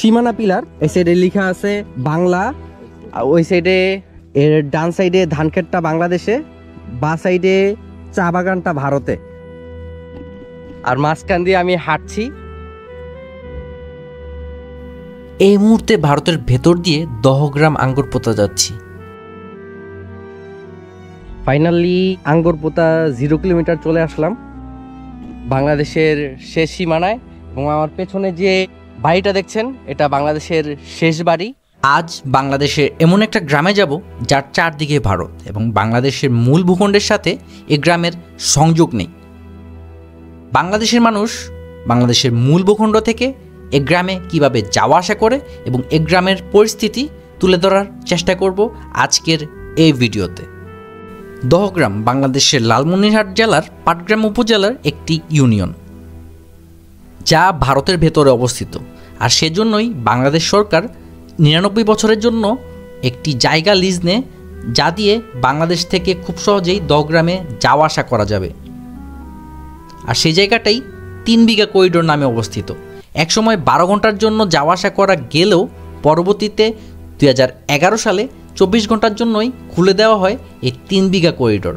সীমানা পিলার। এই সাইডে লেখা আছে বাংলা, ওই সাইডে এর ডান সাইডে ধানক্ষেতটা বাংলাদেশে, বা সাইডে চা বাগানটা ভারতে, আর মাঝখান দিয়ে আমি হাঁটছি। এই মুহূর্তে ভারতের ভেতর দিয়ে দহগ্রাম আঙ্গুর পোতা যাচ্ছি। ফাইনালি আঙ্গুর পোতা 0 কিলোমিটার চলে আসলাম বাংলাদেশের শেষ সীমানায়। এবং আমার পেছনে যে বাড়িটা দেখছেন এটা বাংলাদেশের শেষ বাড়ি। আজ বাংলাদেশের এমন একটা গ্রামে যাব যার চারদিকে ভারত এবং বাংলাদেশের মূল ভূখণ্ডের সাথে এ গ্রামের সংযোগ নেই। বাংলাদেশের মানুষ বাংলাদেশের মূল ভূখণ্ড থেকে এ গ্রামে কীভাবে যাওয়া আসা করে এবং এ গ্রামের পরিস্থিতি তুলে ধরার চেষ্টা করব আজকের এই ভিডিওতে। দহগ্রাম বাংলাদেশের লালমনিরহাট জেলার পাটগ্রাম উপজেলার একটি ইউনিয়ন, যা ভারতের ভেতরে অবস্থিত। আর সেজন্যই বাংলাদেশ সরকার 99 বছরের জন্য একটি জায়গা লিজ নেয়, যা দিয়ে বাংলাদেশ থেকে খুব সহজেই দহগ্রামে যাওয়া আসা করা যাবে। আর সেই জায়গাটাই 3 বিঘা করিডোর নামে অবস্থিত। একসময় 12 ঘন্টার জন্য যাওয়া আসা করা গেলেও পরবর্তীতে 2011 সালে 24 ঘন্টার জন্যই খুলে দেওয়া হয় এই 3 বিঘা করিডোর।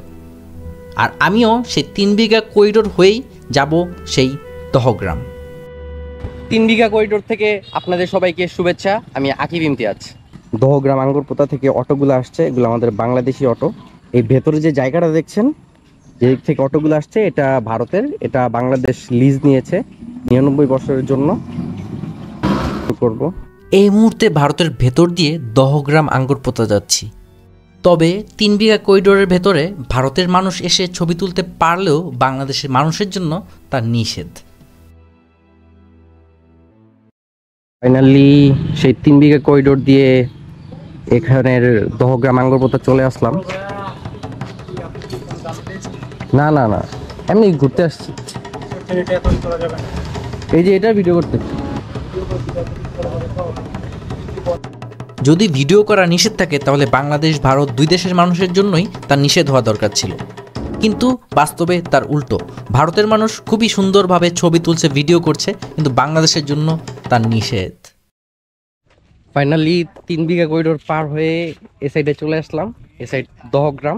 আর আমিও সেই 3 বিঘা করিডোর হয়েই যাব সেই দহগ্রাম। 3 বিঘা করিডোর থেকে আপনাদের সবাইকে শুভেচ্ছা। আমি আকিব ইমতিয়াজ। দহগ্রাম আঙ্গুর পোতা থেকে অটোগুলো আসছে, এগুলো আমাদের বাংলাদেশি অটো। এই ভেতরে যে জায়গাটা দেখছেন, যে দিক থেকে অটোগুলো আসছে, এটা ভারতের। এটা বাংলাদেশ লিজ নিয়েছে 99 বছরের জন্য। করব এই মুহূর্তে ভারতের ভেতর দিয়ে দহগ্রাম আঙ্গুর পোতা যাচ্ছি। তবে 3 বিঘা করিডোরের ভেতরে ভারতের মানুষ এসে ছবি তুলতে পারলেও বাংলাদেশের মানুষের জন্য তা নিষেধ। ফাইনালি সেই 3 বিঘা করিডোর দিয়ে এখানের দহগ্রাম আঙ্গুর পোতা চলে আসলাম। না না না, এমনি ঘুরতে আসছি। এই যে এটা ভিডিও করতে। যদি ভিডিও করা নিষেধ থাকে তাহলে বাংলাদেশ ভারত 2 দেশের মানুষের জন্যই তার নিষেধ হওয়া দরকার ছিল, কিন্তু বাস্তবে তার উল্টো। ভারতের মানুষ খুবই সুন্দরভাবে ছবি তুলছে, ভিডিও করছে, কিন্তু বাংলাদেশের জন্য তার নিষেধ। ফাইনালি 3 বিঘা করিডোর পার হয়ে এ সাইডে চলে আসলাম। এ সাইড দহগ্রাম,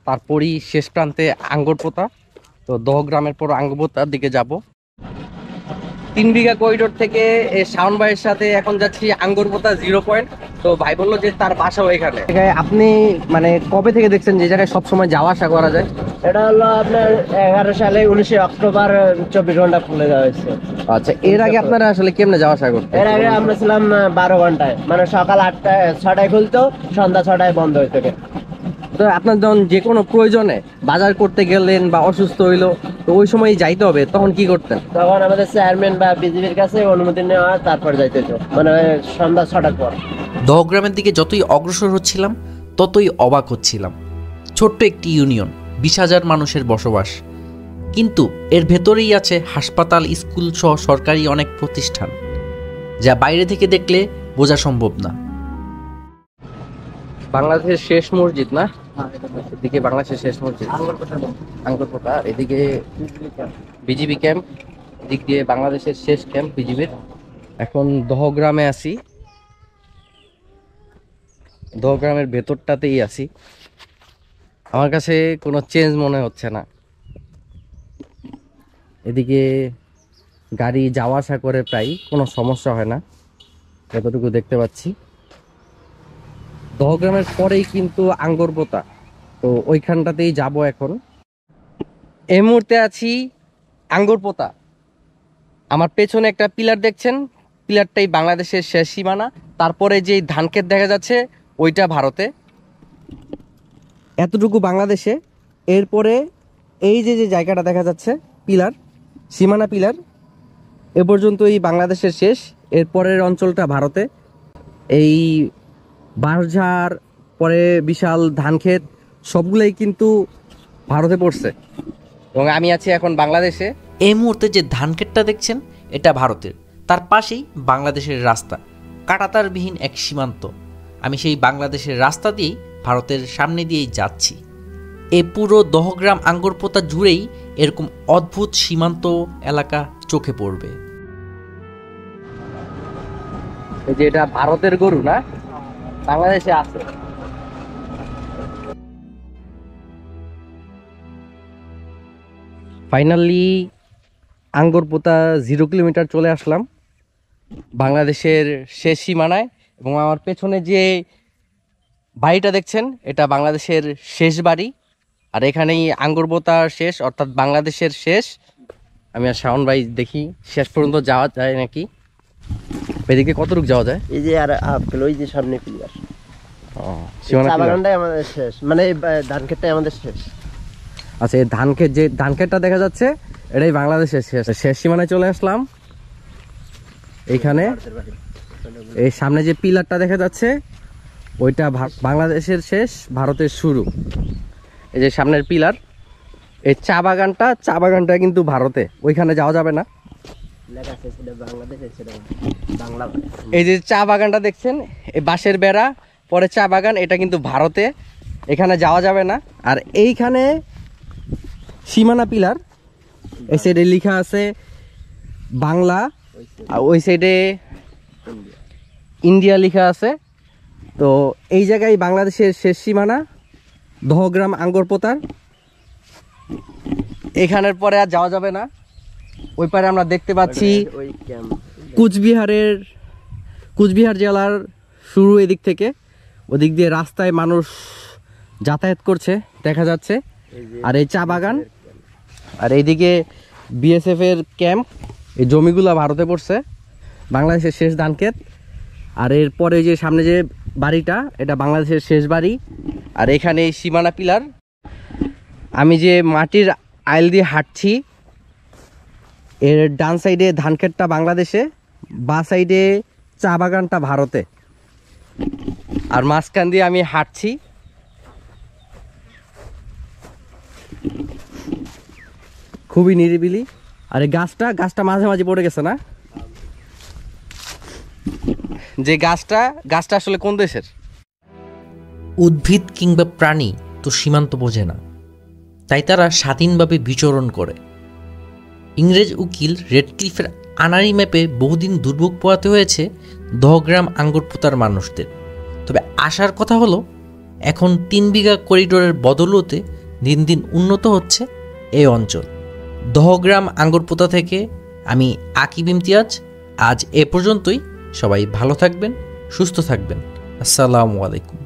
তারপরই শেষ প্রান্তে আঙ্গুর পোতা। তো দহগ্রামের পর আঙ্গুর পোতার দিকে যাব। 3 বিঘা করিডোর থেকে শাওন ভাইয়ের সাথে এখন যাচ্ছি আঙ্গুর পোতা 0 পয়েন্ট। তো ভাই বললো যে তার বাসাও এখানে। আপনি মানে কবে থেকে দেখছেন যে জায়গায় সবসময় যাওয়া আসা করা যায়? এটা হলো আপনার 11 সালে 19 অক্টোবর 24 ঘন্টা খুলে দেওয়া হয়েছে। আচ্ছা, এর আগে আপনারা আসলে কেমনে যাওয়া আসা করতেন? এর আগে আমরা ছিলাম 12 ঘন্টায়, মানে সকাল 6টায় খুলতো, সন্ধ্যা 6টায় বন্ধ হইতো। তো আপনার যখন যে কোনো প্রয়োজনে বাজার করতে গেলেন বা অসুস্থ হইলো, তো ওই সময় যাইতে হবে, তখন কি করতেন? তখন আমাদের চেয়ারম্যান বা বিজিবির কাছে অনুমতি নেওয়া, তারপর যাইতে হতো, মানে সন্ধ্যা 6টার পর। দহগ্রামের দিকে যতই অগ্রসর হচ্ছিলাম ততই অবাক হচ্ছিলাম। ছোট্ট একটি ইউনিয়ন, 20,000 মানুষের বসবাস, কিন্তু এর ভেতরেই আছে হাসপাতাল, স্কুল সহ সরকারি অনেক প্রতিষ্ঠান, যা বাইরে থেকে দেখলে বোঝা সম্ভব না। বাংলাদেশের শেষ মসজিদ না, এদিকে বাংলাদেশের শেষ মসজিদ আঙ্গুর পোতা, এদিকে বিজিবি ক্যাম্প, এদিক দিয়ে বাংলাদেশের শেষ ক্যাম্প বিজিবির। এখন দহগ্রামে আছি, দহগ্রামের ভেতরটাতেই আছি। আমার কাছে কোনো চেঞ্জ মনে হচ্ছে না। এদিকে গাড়ি যাওয়া আসা করে, প্রায় কোনো সমস্যা হয় না যতটুকু দেখতে পাচ্ছি। দহগ্রামের পরেই কিন্তু আঙ্গুর পোতা, তো ওইখানটাতেই যাব এখন। এই মুহূর্তে আছি আঙ্গুর পোতা। আমার পেছনে একটা পিলার দেখছেন, পিলারটাই বাংলাদেশের শেষ সীমানা। তারপরে যে ধানক্ষেত দেখা যাচ্ছে ওইটা ভারতে, এতটুকু বাংলাদেশে। এরপরে এই যে যে জায়গাটা দেখা যাচ্ছে পিলার, সীমানা পিলার, এ পর্যন্তই বাংলাদেশের শেষ। এরপরের অঞ্চলটা ভারতে। এই বাঁশঝাড়, পরে বিশাল ধানক্ষেত, সবগুলোই কিন্তু ভারতে পড়ছে, এবং আমি আছি এখন বাংলাদেশে। এই মুহূর্তে যে ধানক্ষেতটা দেখছেন এটা ভারতের, তার পাশেই বাংলাদেশের রাস্তা, কাঁটাতারবিহীন এক সীমান্ত। আমি সেই বাংলাদেশের রাস্তা দিয়েই ভারতের সামনে দিয়েই যাচ্ছি। এই পুরো দহগ্রাম আঙ্গুর পোতা জুড়েই এরকম অদ্ভুত সীমান্ত এলাকা চোখে পড়বে। এই যে এটা ভারতের গরু না, বাংলাদেশে আছে। ফাইনালি আঙ্গরপোতা 0 কিলোমিটার চলে আসলাম বাংলাদেশের শেষ সীমানায়। এবং আমার পেছনে যে বাড়িটা দেখছেন এটা বাংলাদেশের শেষ বাড়ি। আর এখানেই আঙ্গরপোতা শেষ, অর্থাৎ বাংলাদেশের শেষ। আমি আর শাওন ভাই দেখি শেষ পর্যন্ত যাওয়া যায় নাকি। এদিকে কতটুকু যাওয়া যায়? এই যে আর আপেল ওই যে সামনে ক্লিয়ার। সীমানা চা clear? বাগানটাই আমাদের শেষ, মানে এই ধান ক্ষেতটাই আমাদের শেষ। আচ্ছা, এই ধান ক্ষেতটা দেখা যাচ্ছে এটাই বাংলাদেশের শেষ শেষ সীমানায় চলে আসলাম। এইখানে ভারতের বাড়ি। এই সামনে যে পিলারটা দেখা যাচ্ছে ওইটা বাংলাদেশের শেষ, ভারতের শুরু। এই যে সামনের পিলার, এই চা বাগানটা কিন্তু ভারতে, ওইখানে যাওয়া যাবে না। লেখা আছে সেটা বাংলাদেশে, সেটা বাংলা। এই যে চা বাগানটা দেখছেন, এই বাঁশের বেড়া পরে চা বাগান, এটা কিন্তু ভারতে, এখানে যাওয়া যাবে না। আর এইখানে সীমানা পিলার, এই সাইডে লেখা আছে বাংলা, আর ওই সাইডে ইন্ডিয়া লেখা আছে। তো এই জায়গায় বাংলাদেশের শেষ সীমানা, দহগ্রাম আঙ্গরপোতার। এখানের পরে আর যাওয়া যাবে না। ওই পারে আমরা দেখতে পাচ্ছি ওই ক্যাম্প। কুচবিহার জেলার শুরু এদিক থেকে, ওদিক দিয়ে রাস্তায় মানুষ যাতায়াত করছে দেখা যাচ্ছে। আর এই চা বাগান, আর এইদিকে বিএসএফ এর ক্যাম্প। এই জমিগুলা ভারতে পড়ছে, বাংলাদেশের শেষ ধান ক্ষেত। আর এরপরে যে সামনে যে বাড়িটা, এটা বাংলাদেশের শেষ বাড়ি। আর এখানে এই সীমানা পিলার। আমি যে মাটির আইল দিয়ে হাঁটছি, এর ডান সাইডে ধান ক্ষেতটা বাংলাদেশে, বাঁ সাইডে চা বাগানটা ভারতে। আর মাঝখান দিয়ে আমি হাঁটছি। খুবই নিরিবিলি। আর এই গাছটা মাঝে মাঝে পড়ে গেছে না, যে গাছটা আসলে কোন দেশের? উদ্ভিদ কিংবা প্রাণী তো সীমান্ত বোঝে না, তাই তারা স্বাধীনভাবে বিচরণ করে। ইংরেজ উকিল রেডক্লিফের আনারি ম্যাপে বহুদিন দুর্ভোগ পোহাতে হয়েছে দহগ্রাম আঙ্গরপোতার মানুষদের। তবে আশার কথা হলো, এখন 3 বিঘা করিডোরের বদৌলতে দিন দিন উন্নত হচ্ছে এই অঞ্চল। দহগ্রাম আঙ্গরপোতা থেকে আমি আকিব ইমতিয়াজ। আজ এ পর্যন্তই। সবাই ভালো থাকবেন, সুস্থ থাকবেন। আসসালামু আলাইকুম।